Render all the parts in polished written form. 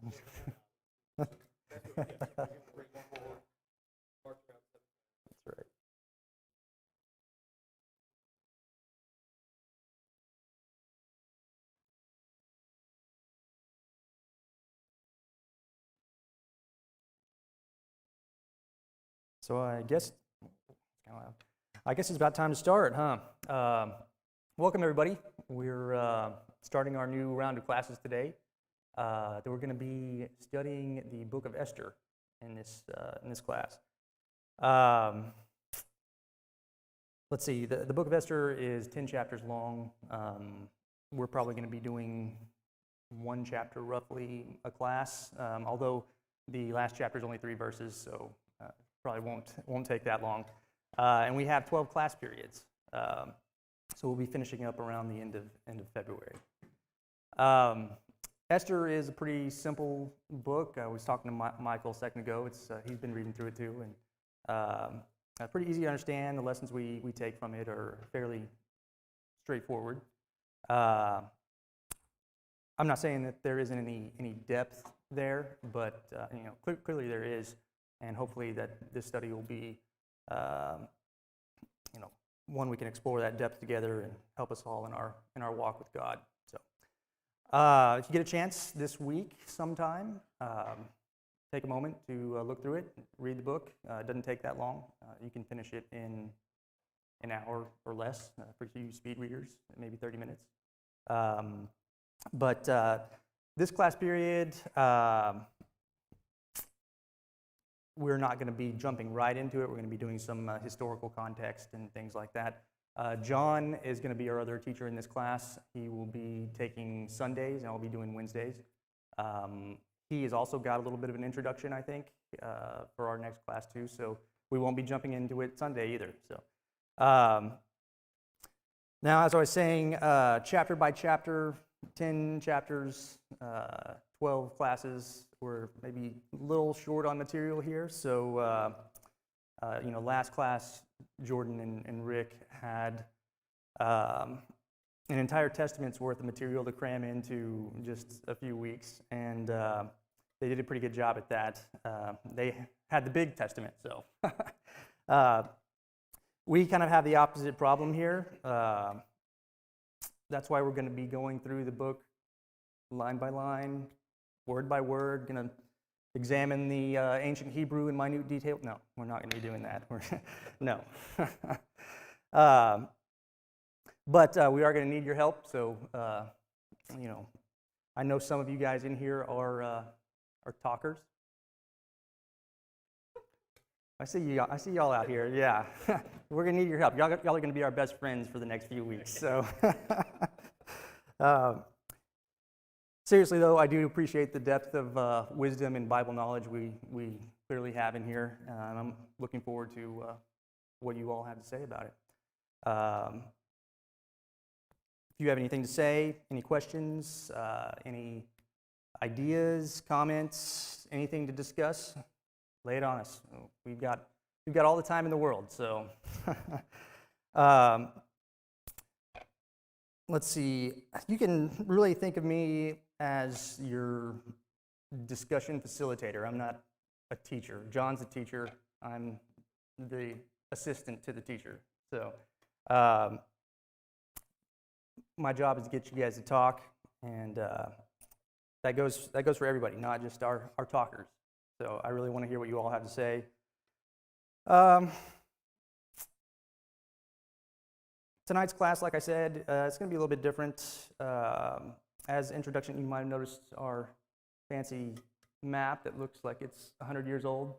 That's right. So I guess it's about time to start, huh? Welcome everybody. We're starting our new round of classes today. We're going to be studying the book of Esther in this class. Let's see. The book of Esther is 10 chapters long. We're probably going to be doing one chapter roughly a class, although the last chapter is only 3 verses, so probably won't take that long. And we have 12 class periods, so we'll be finishing up around the end of February. Esther is a pretty simple book. I was talking to Michael a second ago. He's been reading through it too, and pretty easy to understand. The lessons we take from it are fairly straightforward. I'm not saying that there isn't any depth there, but clearly there is, and hopefully that this study will be one we can explore that depth together and help us all in our walk with God. So, if you get a chance this week sometime, take a moment to look through it, read the book. It doesn't take that long. You can finish it in an hour or less for you speed readers, maybe 30 minutes. But this class period, we're not going to be jumping right into it. We're going to be doing some historical context and things like that. John is going to be our other teacher in this class. He will be taking Sundays, and I'll be doing Wednesdays. He has also got a little bit of an introduction, I think, for our next class too, so we won't be jumping into it Sunday either. So, now, as I was saying, chapter by chapter, 10 chapters, 12 classes. We're maybe a little short on material here, so last class, Jordan and Rick had an entire testament's worth of material to cram into just a few weeks, and they did a pretty good job at that. They had the big testament, so we kind of have the opposite problem here. That's why we're going to be going through the book line by line, word by word, going to examine the ancient Hebrew in minute detail. No, we're not going to be doing that. No. But we are going to need your help. So, I know some of you guys in here are talkers. I see y'all out here. Yeah, we're going to need your help. Y'all are going to be our best friends for the next few weeks. So. Seriously, though, I do appreciate the depth of wisdom and Bible knowledge we clearly have in here, and I'm looking forward to what you all have to say about it. If you have anything to say, any questions, any ideas, comments, anything to discuss, lay it on us. We've got all the time in the world, so. Let's see, you can really think of me as your discussion facilitator. I'm not a teacher. John's a teacher. I'm the assistant to the teacher. So my job is to get you guys to talk, and that goes for everybody, not just our talkers. So I really want to hear what you all have to say. Tonight's class, like I said, it's going to be a little bit different. As introduction, you might have noticed our fancy map that looks like it's 100 years old.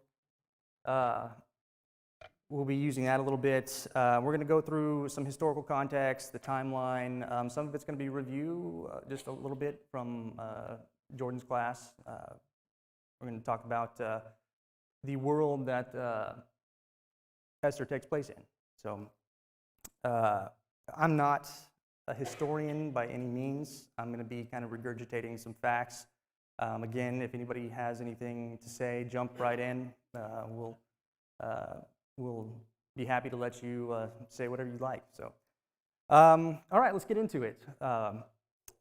We'll be using that a little bit. We're going to go through some historical context, the timeline. Some of it's going to be review, just a little bit from Jordan's class. We're going to talk about the world that Esther takes place in. So. I'm not a historian by any means. I'm going to be kind of regurgitating some facts. Again, if anybody has anything to say, jump right in. We'll be happy to let you say whatever you'd like. So, all right, let's get into it.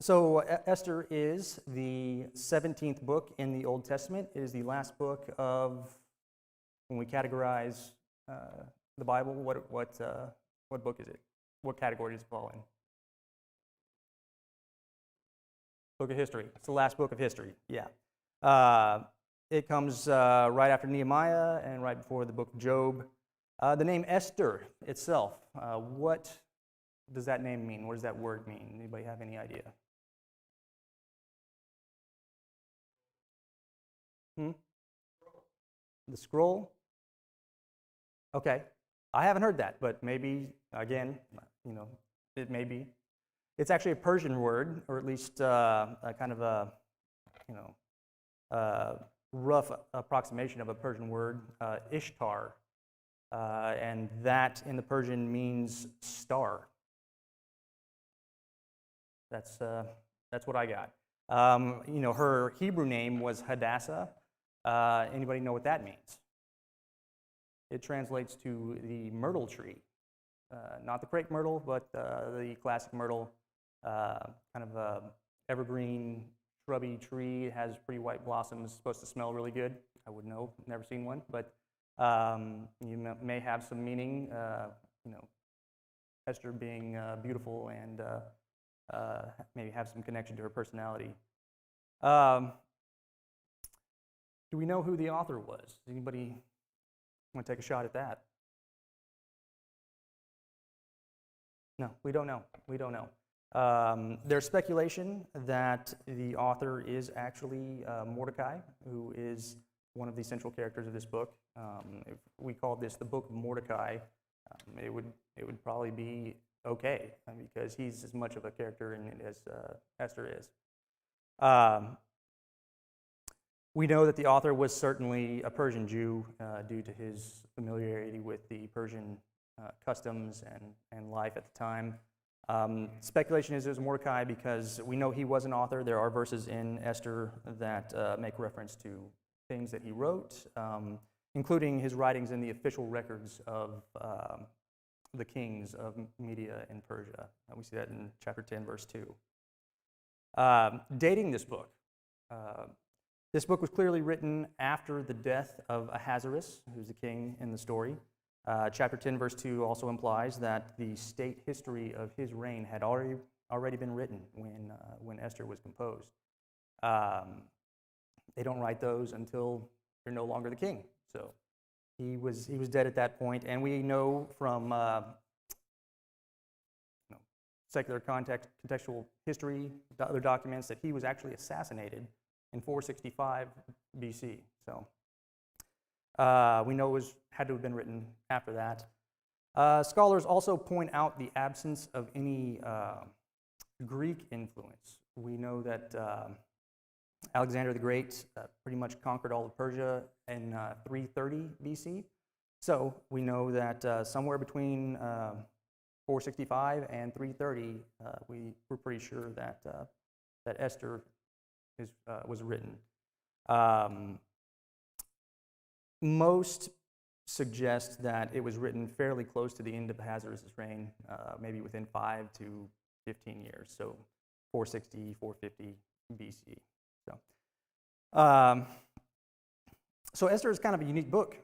Esther is the 17th book in the Old Testament. It is the last book of, when we categorize the Bible, what book is it? What category does it fall in? Book of history. It's the last book of history, yeah. It comes right after Nehemiah and right before the book of Job. The name Esther itself, what does that name mean? What does that word mean? Anybody have any idea? The scroll? Okay. I haven't heard that, but maybe, again, it may be. It's actually a Persian word, or at least a kind of a, rough approximation of a Persian word, Ishtar. And that in the Persian means star. That's what I got. Her Hebrew name was Hadassah. Anybody know what that means? It translates to the myrtle tree. Not the crepe myrtle, but the classic myrtle, kind of a evergreen, shrubby tree. It has pretty white blossoms, supposed to smell really good. I wouldn't know, never seen one, but you may have some meaning. Esther being beautiful and maybe have some connection to her personality. Do we know who the author was? Does anybody want to take a shot at that? No, we don't know. We don't know. There's speculation that the author is actually Mordecai, who is one of the central characters of this book. If we called this the Book of Mordecai, it would probably be okay, because he's as much of a character in it as Esther is. We know that the author was certainly a Persian Jew due to his familiarity with the Persian customs and life at the time. Speculation is it was Mordecai because we know he was an author. There are verses in Esther that make reference to things that he wrote, including his writings in the official records of the kings of Media and Persia. We see that in chapter 10, verse 2. Dating this book. This book was clearly written after the death of Ahasuerus, who's the king in the story. Chapter 10, verse 2 also implies that the state history of his reign had already been written when Esther was composed. They don't write those until they're no longer the king. So he was dead at that point, and we know from secular contextual history, other documents, that he was actually assassinated in 465 BC. So we know it had to have been written after that. Scholars also point out the absence of any Greek influence. We know that Alexander the Great pretty much conquered all of Persia in 330 BC. So we know that somewhere between 465 and 330, we're pretty sure that Esther was written. Most suggest that it was written fairly close to the end of Ahasuerus' reign, maybe within 5 to 15 years, so 460, 450 BC. So Esther is kind of a unique book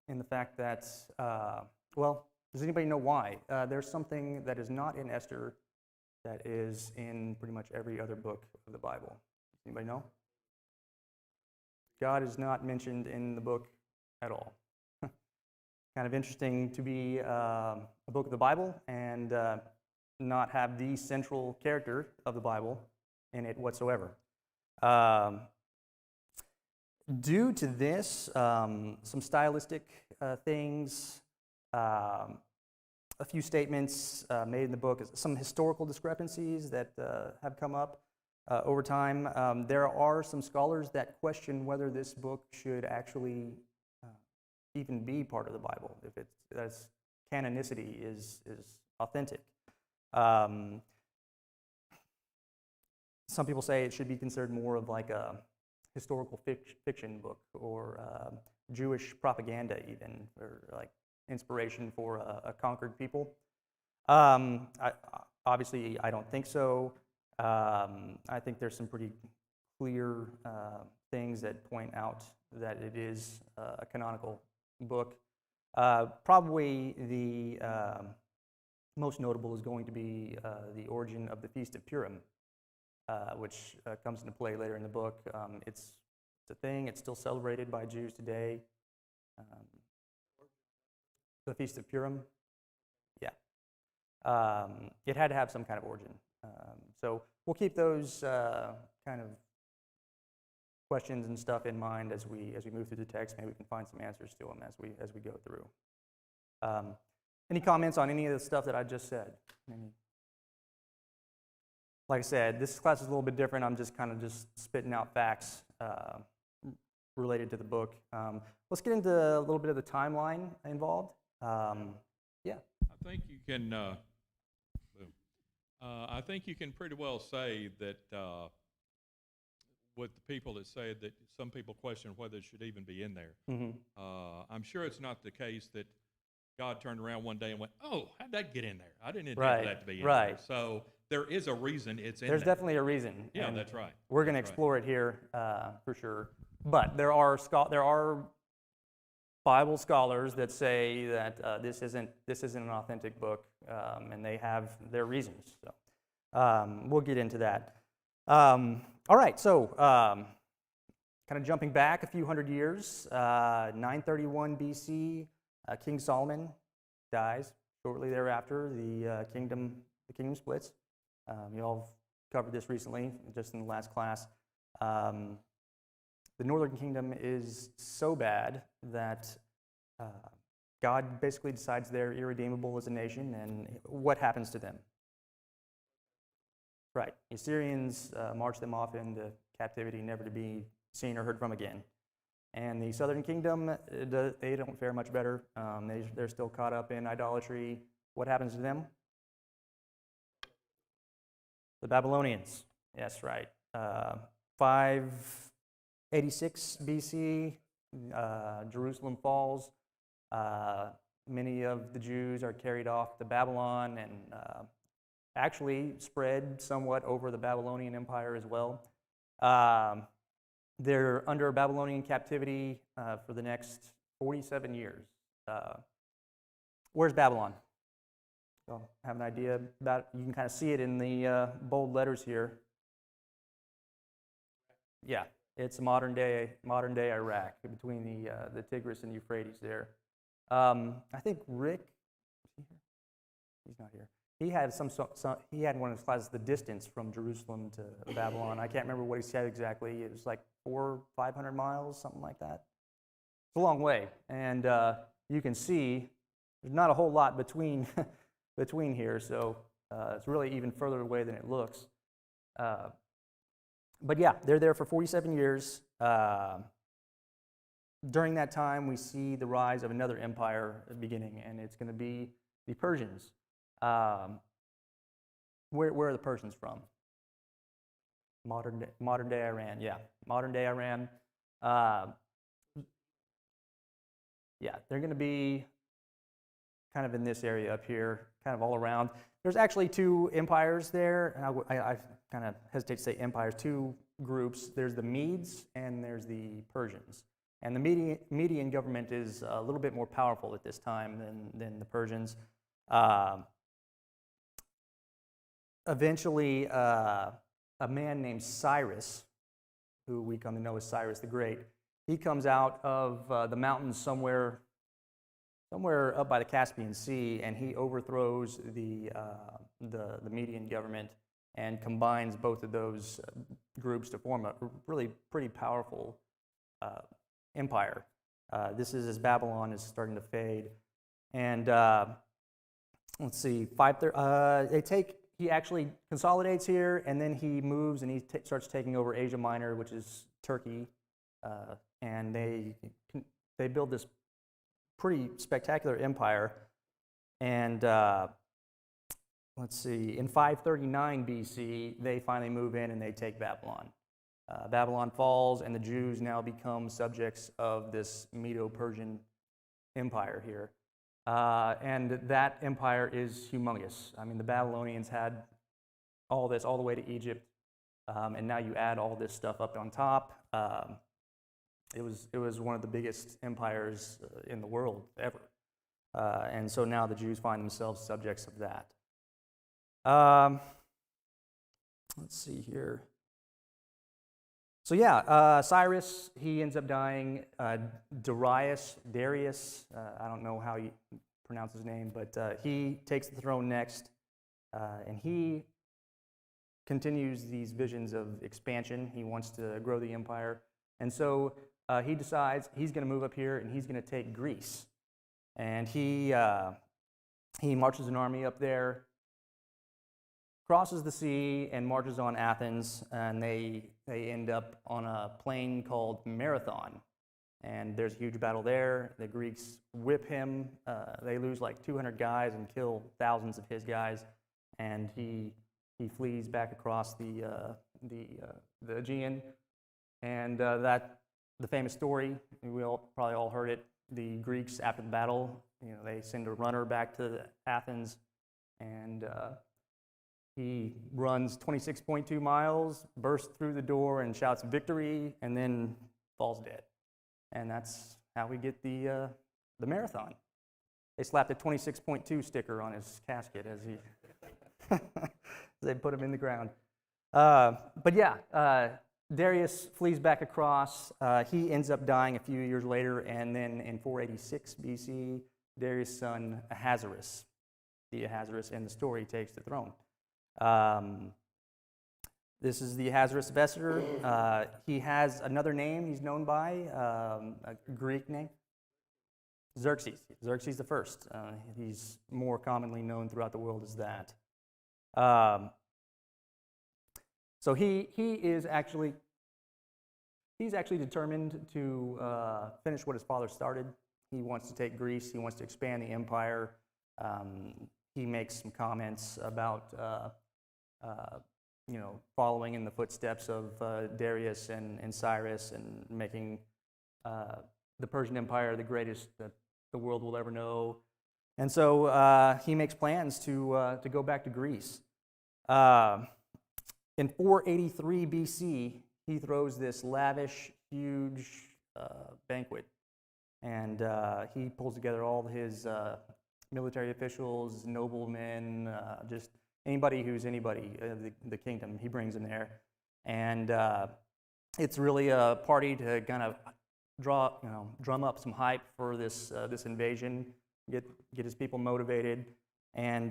in the fact that, does anybody know why? There's something that is not in Esther that is in pretty much every other book of the Bible. Anybody know? God is not mentioned in the book at all. Kind of interesting to be a book of the Bible and not have the central character of the Bible in it whatsoever. Due to this, some stylistic things, a few statements made in the book, some historical discrepancies that have come up over time. There are some scholars that question whether this book should actually even be part of the Bible, if that's canonicity is authentic. Some people say it should be considered more of like a historical fiction book or Jewish propaganda even, or like inspiration for a conquered people. Obviously, I don't think so. I think there's some pretty clear things that point out that it is a canonical book. Probably the most notable is going to be the origin of the Feast of Purim, which comes into play later in the book. It's a thing. It's still celebrated by Jews today. The Feast of Purim. Yeah. It had to have some kind of origin. So we'll keep those kind of questions and stuff in mind as we move through the text. Maybe we can find some answers to them as we go through. Any comments on any of the stuff that I just said? Like I said, this class is a little bit different. I'm just kind of spitting out facts related to the book. Let's get into a little bit of the timeline involved. Yeah. I think you can. I think you can pretty well say that with the people that say that some people question whether it should even be in there. Mm-hmm. I'm sure it's not the case that God turned around one day and went, "Oh, how'd that get in there? I didn't intend for that to be in there." So there is a reason it's in there. There's definitely a reason. Yeah, that's right. We're going to explore it here for sure. But there are Bible scholars that say that this isn't an authentic book, and they have their reasons. So we'll get into that. All right, so kind of jumping back a few hundred years, 931 BC, King Solomon dies. Shortly thereafter, the kingdom splits. You all covered this recently, just in the last class. The northern kingdom is so bad that God basically decides they're irredeemable as a nation, and what happens to them? Right. The Assyrians march them off into captivity, never to be seen or heard from again. And the southern kingdom, they don't fare much better. They're still caught up in idolatry. What happens to them? The Babylonians. Yes, right. 586 BC, Jerusalem falls. Many of the Jews are carried off to Babylon and actually spread somewhat over the Babylonian Empire as well. They're under Babylonian captivity for the next 47 years. Where's Babylon? So have an idea about it. You can kind of see it in the bold letters here. Yeah, it's modern day Iraq, between the Tigris and Euphrates there. I think Rick, he's not here. He had he had one of his classes, the distance from Jerusalem to Babylon. I can't remember what he said exactly. It was like 400 or 500 miles, something like that. It's a long way, and you can see there's not a whole lot between here, so it's really even further away than it looks. But yeah, they're there for 47 years. During that time, we see the rise of another empire beginning, and it's going to be the Persians. Where are the Persians from? Modern day Iran. Yeah, modern day Iran. Yeah, they're going to be kind of in this area up here, kind of all around. There's actually two empires there, and I kind of hesitate to say empires, two groups. There's the Medes and there's the Persians. And the Median government is a little bit more powerful at this time than the Persians. Eventually, a man named Cyrus, who we come to know as Cyrus the Great, he comes out of the mountains somewhere up by the Caspian Sea, and he overthrows the Median government and combines both of those groups to form a really pretty powerful empire. This is as Babylon is starting to fade. And let's see, he actually consolidates here, and then he moves and he starts taking over Asia Minor, which is Turkey, and they build this pretty spectacular empire. And let's see, in 539 BC, they finally move in and they take Babylon. Babylon falls, and the Jews now become subjects of this Medo-Persian empire here. And that empire is humongous. I mean, the Babylonians had all this all the way to Egypt, and now you add all this stuff up on top. It was one of the biggest empires in the world ever, and so now the Jews find themselves subjects of that. Let's see here. So yeah, Cyrus, he ends up dying. Darius, I don't know how you pronounce his name, but he takes the throne next, and he continues these visions of expansion. He wants to grow the empire, and so he decides he's going to move up here and he's going to take Greece. And he marches an army up there, crosses the sea, and marches on Athens, and they end up on a plain called Marathon. And there's a huge battle there. The Greeks whip him. They lose like 200 guys and kill thousands of his guys. And he flees back across the Aegean. And the famous story, we probably all heard it. The Greeks, after the battle, they send a runner back to Athens, and he runs 26.2 miles, bursts through the door, and shouts victory, and then falls dead. And that's how we get the marathon. They slapped a 26.2 sticker on his casket as they put him in the ground. But yeah, Darius flees back across. He ends up dying a few years later, and then in 486 BC, Darius' son Ahasuerus, the Ahasuerus in the story, takes the throne. This is the Ahasuerus of Esther. He has another name he's known by, a Greek name. Xerxes. Xerxes the First. He's more commonly known throughout the world as that. So he's actually determined to finish what his father started. He wants to take Greece. He wants to expand the empire. He makes some comments about following in the footsteps of Darius and Cyrus, and making the Persian Empire the greatest that the world will ever know. And so he makes plans to go back to Greece. In 483 BC, he throws this lavish, huge banquet, and he pulls together all his military officials, noblemen, just anybody who's anybody, the kingdom, he brings in there. And it's really a party to kind of drum up some hype for this invasion, get his people motivated, and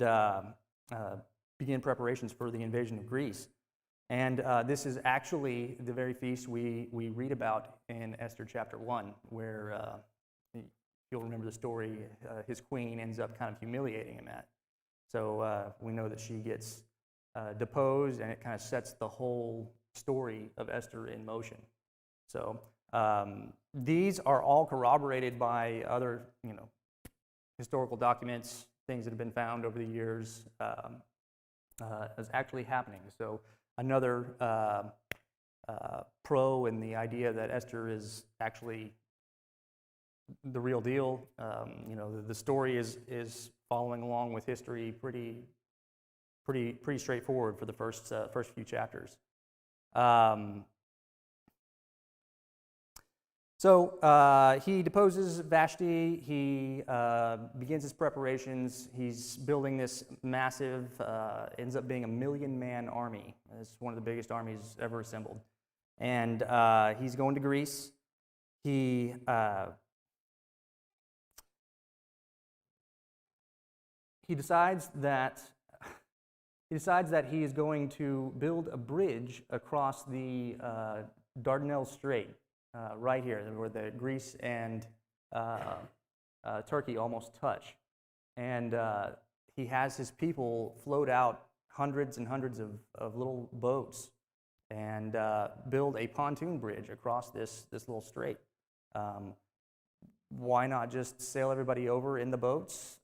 begin preparations for the invasion of Greece. And this is actually the very feast we read about in Esther chapter 1, where you'll remember the story, his queen ends up kind of humiliating him at. So we know that she gets deposed, and it kind of sets the whole story of Esther in motion. So these are all corroborated by other, historical documents, things that have been found over the years as actually happening. So another pro in the idea that Esther is actually the real deal. The story is following along with history pretty straightforward for the first few chapters. So he deposes Vashti. He begins his preparations. He's building this massive, ends up being a 1 million-man army. It's one of the biggest armies ever assembled. And he's going to Greece. He decides that he is going to build a bridge across the Dardanelles Strait, right here, where the Greece and Turkey almost touch. And he has his people float out hundreds and hundreds of little boats and build a pontoon bridge across this little strait. Why not just sail everybody over in the boats?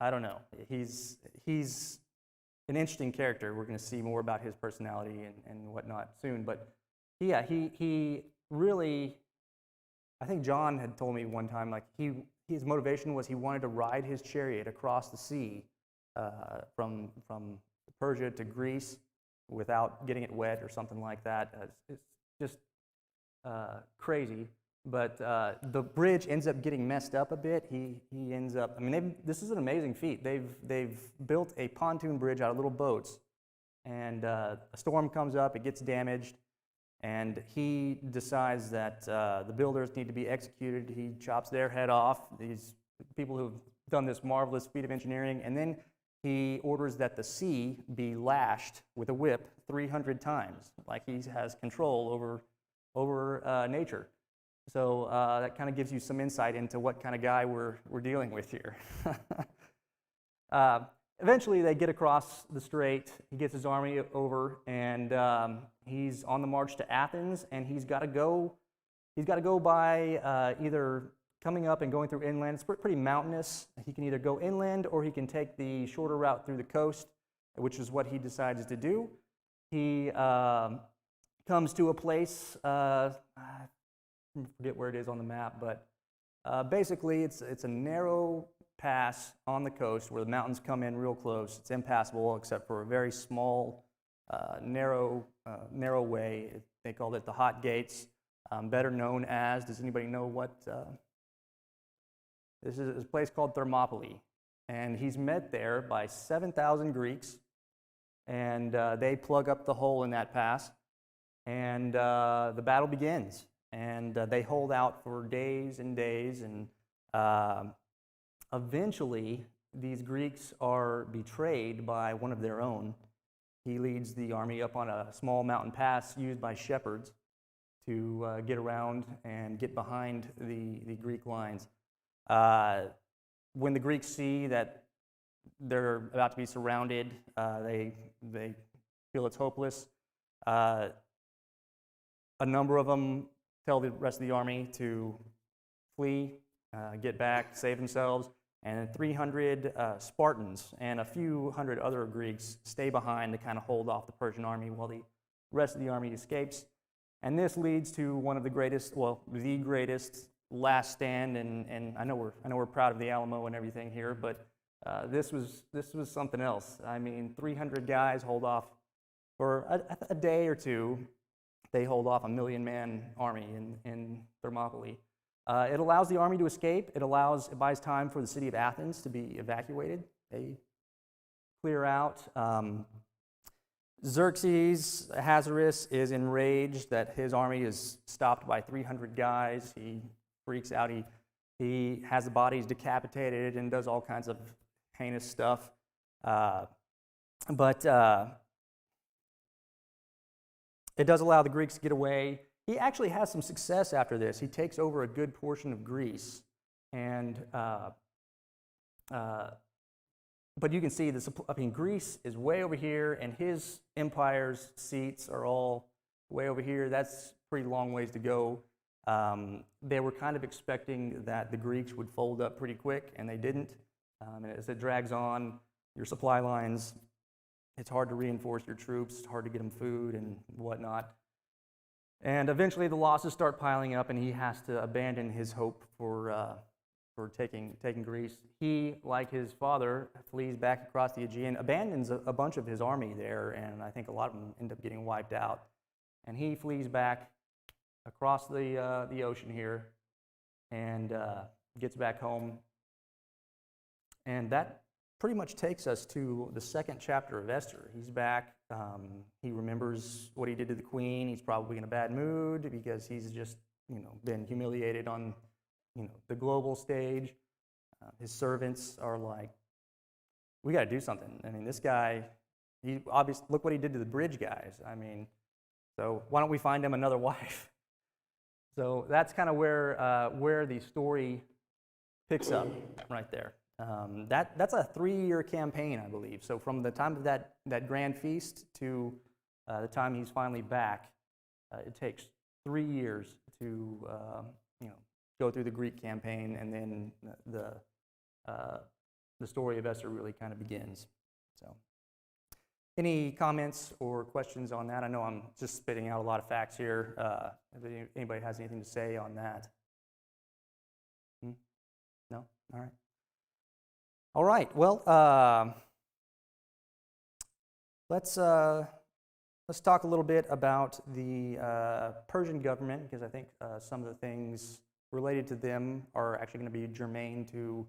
I don't know. He's an interesting character. We're going to see more about his personality and whatnot soon. But yeah, he really, I think John had told me one time, like his motivation was he wanted to ride his chariot across the sea from the Persia to Greece without getting it wet or something like that. It's just crazy. But the bridge ends up getting messed up a bit. He ends up, I mean, this is an amazing feat. They've built a pontoon bridge out of little boats, and a storm comes up, it gets damaged, and he decides that the builders need to be executed. He chops their head off, these people who've done this marvelous feat of engineering, and then he orders that the sea be lashed with a whip 300 times, like he has control over nature. So that kind of gives you some insight into what kind of guy we're dealing with here. Eventually, they get across the strait. He gets his army over, and he's on the march to Athens. And he's got to go. He's got to go by either coming up and going through inland. It's pretty mountainous. He can either go inland or he can take the shorter route through the coast, which is what he decides to do. He comes to a place. I forget where it is on the map, but basically it's a narrow pass on the coast where the mountains come in real close. It's impassable except for a very small, narrow way. They called it the Hot Gates, better known as, does anybody know what? This is a place called Thermopylae, and he's met there by 7,000 Greeks, and they plug up the hole in that pass, and the battle begins. And they hold out for days and days, and eventually these Greeks are betrayed by one of their own. He leads the army up on a small mountain pass used by shepherds to get around and get behind the Greek lines. When the Greeks see that they're about to be surrounded, they feel it's hopeless. A number of them tell the rest of the army to flee, get back, save themselves, and 300 Spartans and a few hundred other Greeks stay behind to kind of hold off the Persian army while the rest of the army escapes. And this leads to one of the greatest, well, the greatest last stand, and I know we're proud of the Alamo and everything here, but this was something else. I mean, 300 guys hold off for a day or two. They hold off a 1 million-man army in Thermopylae. It allows the army to escape. It buys time for the city of Athens to be evacuated. They clear out. Xerxes Ahasuerus is enraged that his army is stopped by 300 guys. He freaks out. He has the bodies decapitated and does all kinds of heinous stuff. But it does allow the Greeks to get away. He actually has some success after this. He takes over a good portion of Greece, and but you can see this. I mean, Greece is way over here, and his empire's seats are all way over here. That's a pretty long ways to go. They were kind of expecting that the Greeks would fold up pretty quick, and they didn't. And as it drags on, your supply lines, it's hard to reinforce your troops. It's hard to get them food and whatnot. And eventually the losses start piling up, and he has to abandon his hope for taking Greece. He, like his father, flees back across the Aegean, abandons a bunch of his army there, and I think a lot of them end up getting wiped out. And he flees back across the ocean here and gets back home. And that pretty much takes us to the second chapter of Esther. He's back. He remembers what he did to the queen. He's probably in a bad mood because he's just, been humiliated on, the global stage. His servants are like, we got to do something. I mean, this guy, look what he did to the bridge guys. I mean, so why don't we find him another wife? So that's kind of where the story picks up right there. That's a 3-year campaign, I believe. So from the time of that grand feast to the time he's finally back, it takes 3 years to go through the Greek campaign, and then the story of Esther really kind of begins. So, any comments or questions on that? I know I'm just spitting out a lot of facts here. If anybody has anything to say on that? No? All right. All right. Well, let's talk a little bit about the Persian government, because I think some of the things related to them are actually going to be germane to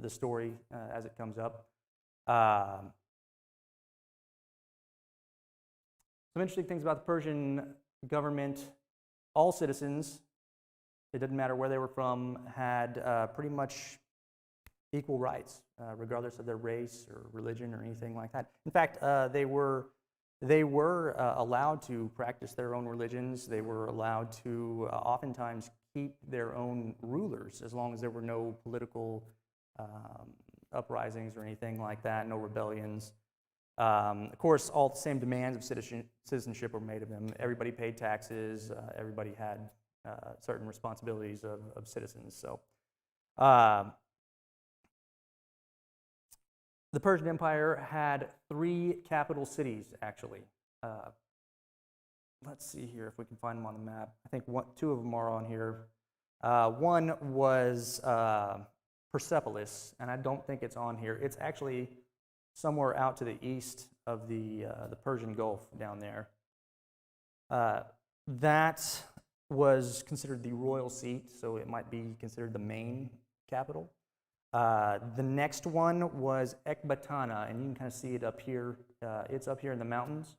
the story as it comes up. Some interesting things about the Persian government: all citizens, it didn't matter where they were from, had pretty much equal rights, regardless of their race or religion or anything like that. In fact, they were allowed to practice their own religions. They were allowed to oftentimes keep their own rulers, as long as there were no political uprisings or anything like that, no rebellions. Of course, all the same demands of citizenship were made of them. Everybody paid taxes. Everybody had certain responsibilities of citizens. So, the Persian Empire had 3 capital cities, actually. Let's see here if we can find them on the map. I think 2 of them are on here. One was Persepolis, and I don't think it's on here. It's actually somewhere out to the east of the Persian Gulf down there. That was considered the royal seat, so it might be considered the main capital. The next one was Ecbatana, and you can kind of see it up here. It's up here in the mountains.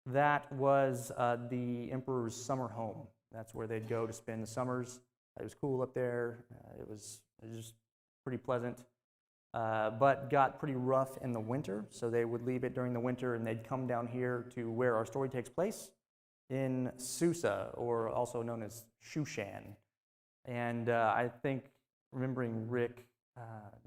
That was the emperor's summer home. That's where they'd go to spend the summers. It was cool up there. It was just pretty pleasant, but got pretty rough in the winter, so they would leave it during the winter, and they'd come down here to where our story takes place, in Susa, or also known as Shushan. And I think, remembering Rick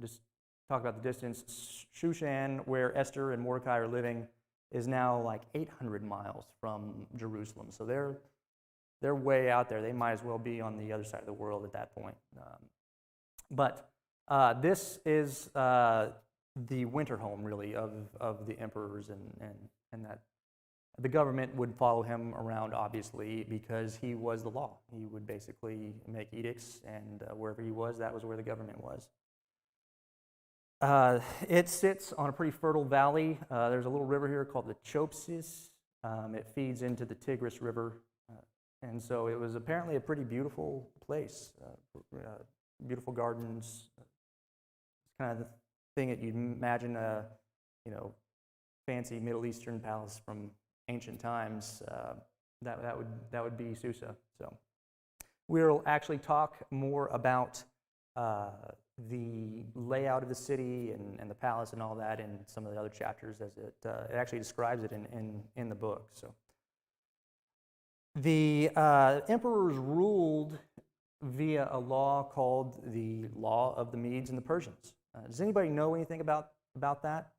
just talk about the distance, Shushan, where Esther and Mordecai are living, is now like 800 miles from Jerusalem. So they're way out there. They might as well be on the other side of the world at that point. But this is the winter home, really, of the emperors, and that the government would follow him around, obviously, because he was the law. He would basically make edicts, and wherever he was, that was where the government was. It sits on a pretty fertile valley. There's a little river here called the Chopsis. It feeds into the Tigris River, and so it was apparently a pretty beautiful place. Beautiful gardens, kind of the thing that you'd imagine a fancy Middle Eastern palace from ancient times. That would be Susa. So we'll actually talk more about the layout of the city and the palace and all that in some of the other chapters, as it actually describes it in the book. So the emperors ruled via a law called the Law of the Medes and the Persians. Does anybody know anything about that?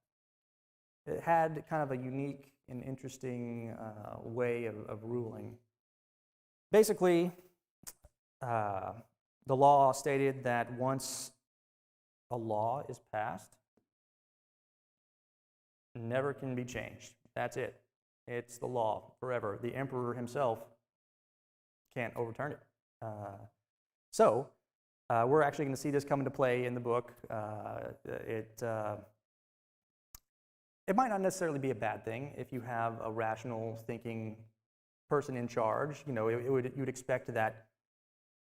It had kind of a unique and interesting way of ruling. Basically, the law stated that once a law is passed, it never can be changed. That's it. It's the law forever. The emperor himself can't overturn it. So we're actually going to see this come into play in the book. It might not necessarily be a bad thing if you have a rational thinking person in charge. You'd expect that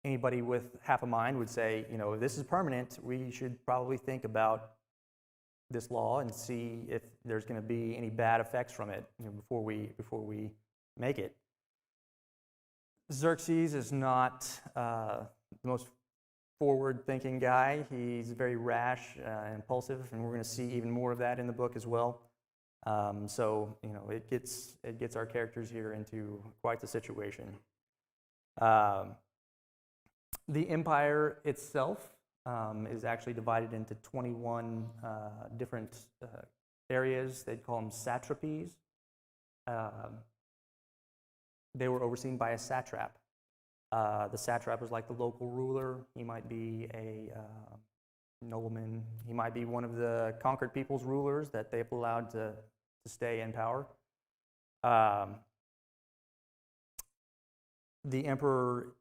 anybody with half a mind would say, if this is permanent, we should probably think about this law and see if there's going to be any bad effects from it before we make it. Xerxes is not the most forward-thinking guy. He's very rash and impulsive, and we're going to see even more of that in the book as well. So it gets our characters here into quite the situation. The empire itself is actually divided into 21 different areas. They'd call them satrapies. They were overseen by a satrap. The satrap was like the local ruler. He might be a nobleman. He might be one of the conquered people's rulers that they've allowed to stay in power. The emperor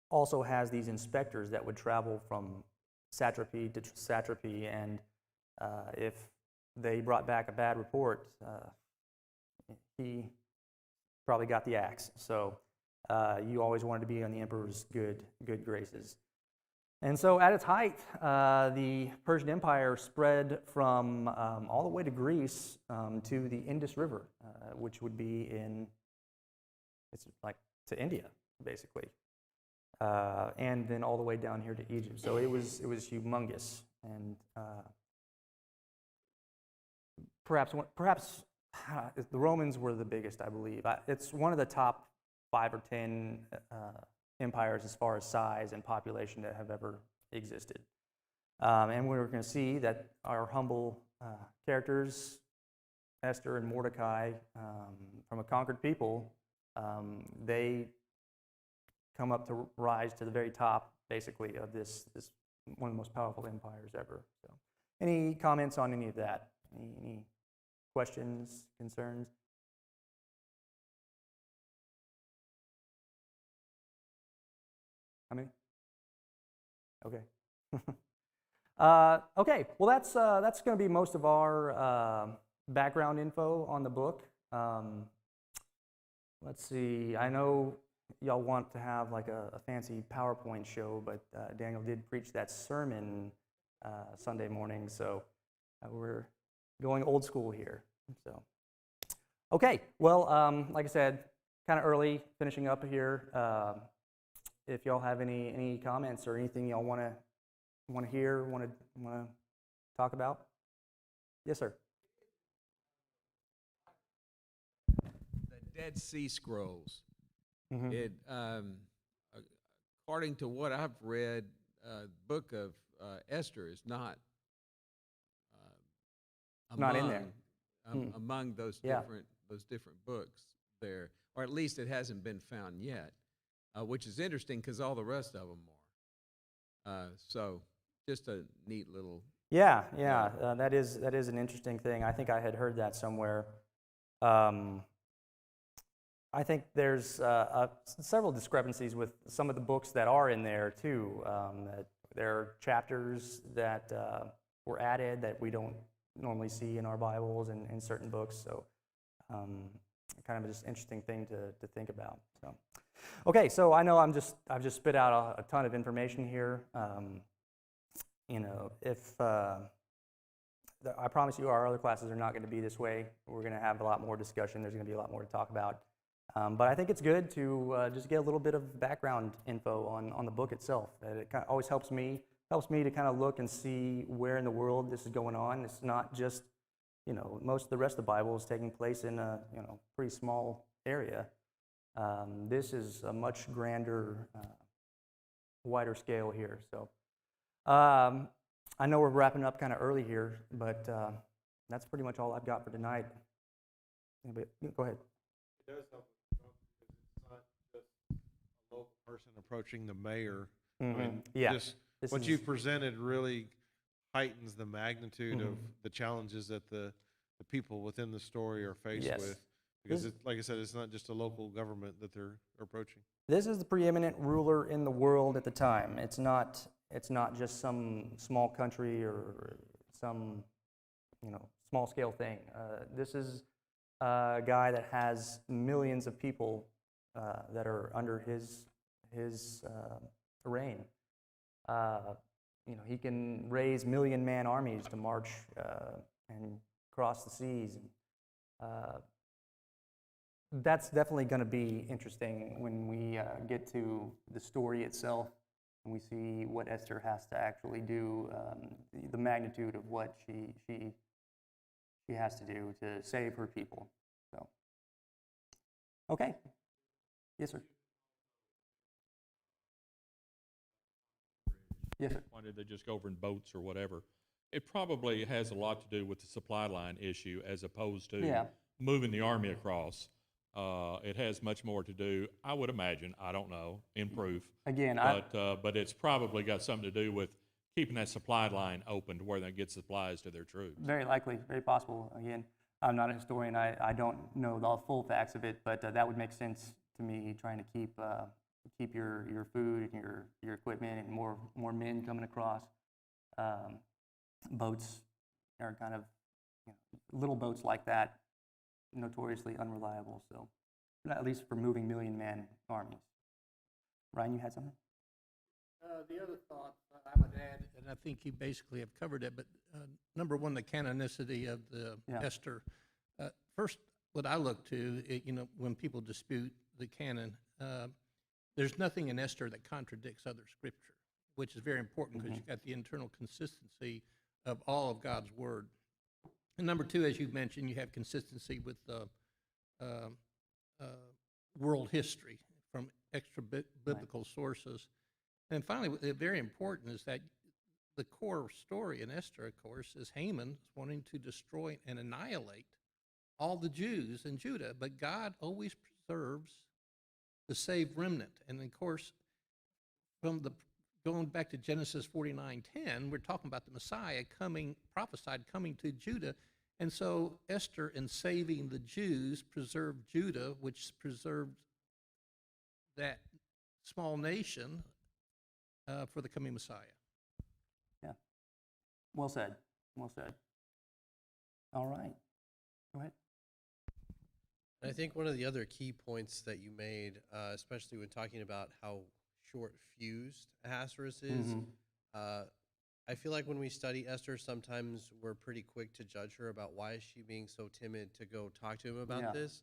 also has these inspectors that would travel from satrapy to satrapy, and if they brought back a bad report, he probably got the axe. So you always wanted to be on the emperor's good graces. And so at its height, the Persian Empire spread from all the way to Greece to the Indus River, which would be it's like to India, basically. And then all the way down here to Egypt. So it was humongous. And perhaps the Romans were the biggest, I believe. It's one of the top 5 or 10 empires as far as size and population that have ever existed. And we're going to see that our humble characters, Esther and Mordecai, from a conquered people, they come up to rise to the very top, basically, of this one of the most powerful empires ever. So, any comments on any of that? Any questions, concerns? How many? Okay. Okay. Well, that's going to be most of our background info on the book. Let's see. I know y'all want to have like a fancy PowerPoint show, but Daniel did preach that sermon Sunday morning, so we're going old school here. So, okay. Well, like I said, kind of early, finishing up here. If y'all have any comments or anything y'all want to hear, want to talk about, yes, sir. The Dead Sea Scrolls. Mm-hmm. It, according to what I've read, the book of Esther is not not in there. Among those Yeah. different books there, or at least it hasn't been found yet, which is interesting because all the rest of them are. So just a neat little. Yeah. That is an interesting thing. I think I had heard that somewhere. I think there's several discrepancies with some of the books that are in there too. That there are chapters that were added that we don't normally see in our Bibles and in certain books. So, kind of just interesting thing to think about. So, okay. So I know I've just spit out a ton of information here. If I promise you, our other classes are not going to be this way. We're going to have a lot more discussion. There's going to be a lot more to talk about. But I think it's good to just get a little bit of background info on the book itself. It kind of always helps me to kind of look and see where in the world this is going on. It's not just, most of the rest of the Bible is taking place in a pretty small area. This is a much grander, wider scale here. So I know we're wrapping up kind of early here, but that's pretty much all I've got for tonight. Anybody, go ahead. It does help because it's not just a local person approaching the mayor. Mm-hmm. I mean, yeah. just what you presented really heightens the magnitude of the challenges that the people within the story are faced with. Because, like I said, it's not just a local government that they're approaching. This is the preeminent ruler in the world at the time. It's not just some small country or some small scale thing. This is a guy that has millions of people that are under his reign. He can raise million-man armies to march and cross the seas. That's definitely going to be interesting when we get to the story itself and we see what Esther has to actually do, the magnitude of what she has to do to save her people. So, okay. Yes, sir. Yes, sir. Why did they just go over in boats or whatever? It probably has a lot to do with the supply line issue as opposed to moving the army across. It has much more to do, I would imagine, I don't know, in proof. Again, but it's probably got something to do with keeping that supply line open to where they get supplies to their troops. Very likely, very possible. Again, I'm not a historian. I don't know the full facts of it, but that would make sense to me, trying to keep your food and your equipment and more men coming across. Boats are kind of little boats like that, notoriously unreliable. So, at least for moving million-man armies. Ryan, you had something? The other thought I would add, and I think you basically have covered it, but number one, the canonicity of the Esther. First, what I look to, when people dispute the canon, there's nothing in Esther that contradicts other scripture, which is very important because you've got the internal consistency of all of God's word. And number two, as you mentioned, you have consistency with world history from extra biblical sources. And finally, very important is that the core story in Esther, of course, is Haman wanting to destroy and annihilate all the Jews in Judah, but God always preserves the saved remnant. And of course, going back to Genesis 49:10, we're talking about the Messiah prophesied coming to Judah. And so Esther, in saving the Jews, preserved Judah, which preserved that small nation for the coming Messiah. Yeah. Well said. Well said. All right. Go ahead. I think one of the other key points that you made, especially when talking about how short-fused Ahasuerus is, I feel like when we study Esther, sometimes we're pretty quick to judge her about why is she being so timid to go talk to him about this.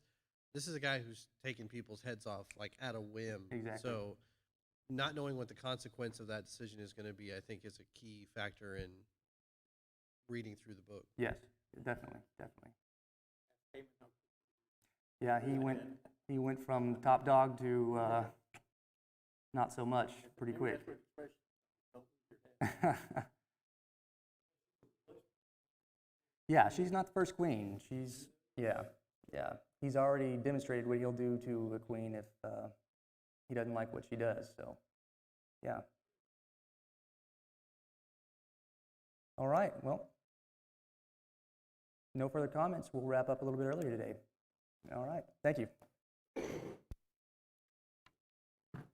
This is a guy who's taking people's heads off like at a whim. Exactly. So not knowing what the consequence of that decision is going to be, I think, is a key factor in reading through the book. Yes, definitely. Yeah, he went from top dog to not so much pretty quick. Yeah, she's not the first queen. Yeah. He's already demonstrated what he'll do to a queen if he doesn't like what she does. So, yeah. All right. Well, no further comments. We'll wrap up a little bit earlier today. All right. Thank you.